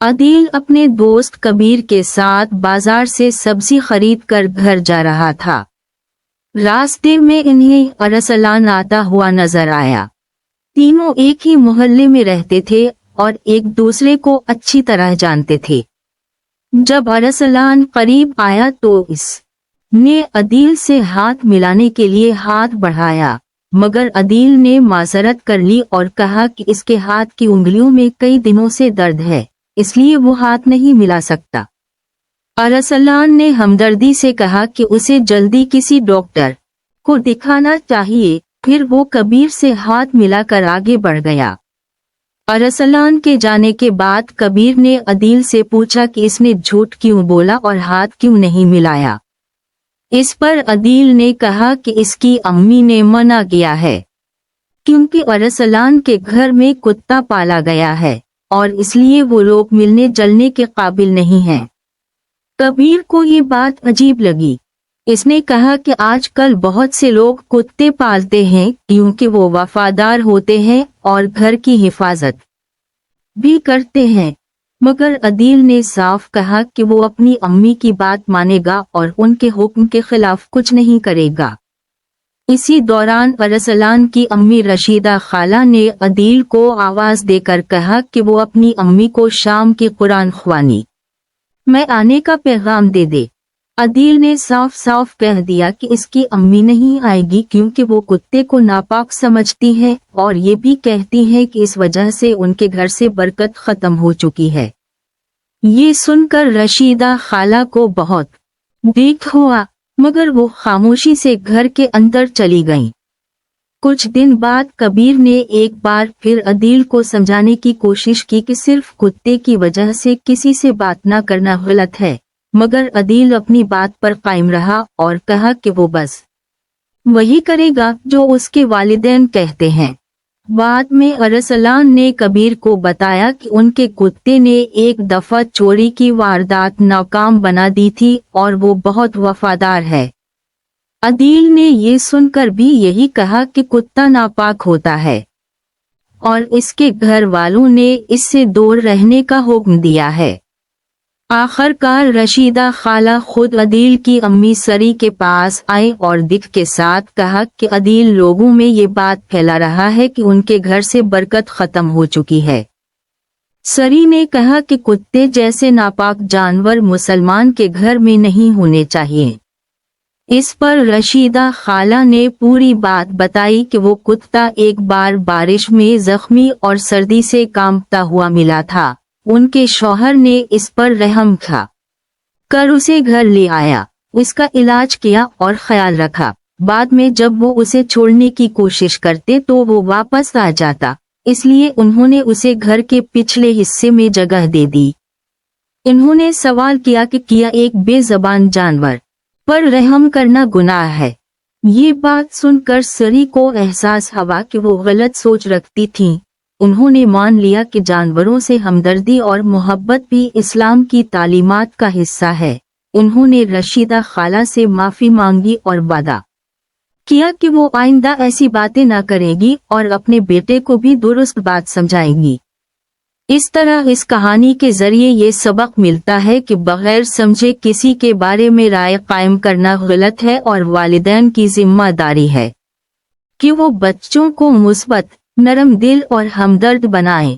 عدیل اپنے دوست کبیر کے ساتھ بازار سے سبزی خرید کر گھر جا رہا تھا۔ راستے میں انہیں ارسلان آتا ہوا نظر آیا۔ تینوں ایک ہی محلے میں رہتے تھے اور ایک دوسرے کو اچھی طرح جانتے تھے۔ جب ارسلان قریب آیا تو اس نے عدیل سے ہاتھ ملانے کے لیے ہاتھ بڑھایا، مگر عدیل نے معذرت کر لی اور کہا کہ اس کے ہاتھ کی انگلیوں میں کئی دنوں سے درد ہے، اس لیے وہ ہاتھ نہیں ملا سکتا۔ ارسلان نے ہمدردی سے کہا کہ اسے جلدی کسی ڈاکٹر کو دکھانا چاہیے، پھر وہ کبیر سے ہاتھ ملا کر آگے بڑھ گیا۔ ارسلان کے جانے کے بعد کبیر نے عدیل سے پوچھا کہ اس نے جھوٹ کیوں بولا اور ہاتھ کیوں نہیں ملایا۔ اس پر عدیل نے کہا کہ اس کی امی نے منع کیا ہے، کیونکہ ارسلان کے گھر میں کتا پالا گیا ہے اور اس لیے وہ لوگ ملنے جلنے کے قابل نہیں ہیں۔ کبیر کو یہ بات عجیب لگی۔ اس نے کہا کہ آج کل بہت سے لوگ کتے پالتے ہیں کیونکہ وہ وفادار ہوتے ہیں اور گھر کی حفاظت بھی کرتے ہیں، مگر عدیل نے صاف کہا کہ وہ اپنی امی کی بات مانے گا اور ان کے حکم کے خلاف کچھ نہیں کرے گا۔ اسی دوران ارسلان کی امی رشیدہ خالہ نے عدیل کو آواز دے کر کہا کہ وہ اپنی امی کو شام کی قرآن خوانی میں آنے کا پیغام دے دے۔ عدیل نے صاف صاف کہہ دیا کہ اس کی امی نہیں آئے گی کیونکہ وہ کتے کو ناپاک سمجھتی ہے اور یہ بھی کہتی ہے کہ اس وجہ سے ان کے گھر سے برکت ختم ہو چکی ہے۔ یہ سن کر رشیدہ خالہ کو بہت دکھ ہوا، مگر وہ خاموشی سے گھر کے اندر چلی گئیں۔ کچھ دن بعد کبیر نے ایک بار پھر عدیل کو سمجھانے کی کوشش کی کہ صرف کتے کی وجہ سے کسی سے بات نہ کرنا غلط ہے، مگر عدیل اپنی بات پر قائم رہا اور کہا کہ وہ بس وہی کرے گا جو اس کے والدین کہتے ہیں۔ بعد میں ارسلان نے کبیر کو بتایا کہ ان کے کتے نے ایک دفعہ چوری کی واردات ناکام بنا دی تھی اور وہ بہت وفادار ہے۔ عدیل نے یہ سن کر بھی یہی کہا کہ کتا ناپاک ہوتا ہے اور اس کے گھر والوں نے اس سے دور رہنے کا حکم دیا ہے۔ آخر کار رشیدہ خالہ خود عدیل کی امی سری کے پاس آئی اور دکھ کے ساتھ کہا کہ عدیل لوگوں میں یہ بات پھیلا رہا ہے کہ ان کے گھر سے برکت ختم ہو چکی ہے۔ سری نے کہا کہ کتے جیسے ناپاک جانور مسلمان کے گھر میں نہیں ہونے چاہیے۔ اس پر رشیدہ خالہ نے پوری بات بتائی کہ وہ کتا ایک بار بارش میں زخمی اور سردی سے کانپتا ہوا ملا تھا۔ ان کے شوہر نے اس پر رحم کر اسے گھر لے آیا، اس کا علاج کیا اور خیال رکھا۔ بعد میں جب وہ اسے چھوڑنے کی کوشش کرتے تو وہ واپس آ جاتا، اس لیے انہوں نے اسے گھر کے پچھلے حصے میں جگہ دے دی۔ انہوں نے سوال کیا کہ کیا ایک بے زبان جانور پر رحم کرنا گناہ ہے؟ یہ بات سن کر سری کو احساس ہوا کہ وہ غلط سوچ رکھتی تھیں۔ انہوں نے مان لیا کہ جانوروں سے ہمدردی اور محبت بھی اسلام کی تعلیمات کا حصہ ہے۔ انہوں نے رشیدہ خالہ سے معافی مانگی اور وعدہ کیا کہ وہ آئندہ ایسی باتیں نہ کرے گی اور اپنے بیٹے کو بھی درست بات سمجھائے گی۔ اس طرح اس کہانی کے ذریعے یہ سبق ملتا ہے کہ بغیر سمجھے کسی کے بارے میں رائے قائم کرنا غلط ہے اور والدین کی ذمہ داری ہے کہ وہ بچوں کو مثبت، نرم دل اور ہمدرد بنائیں۔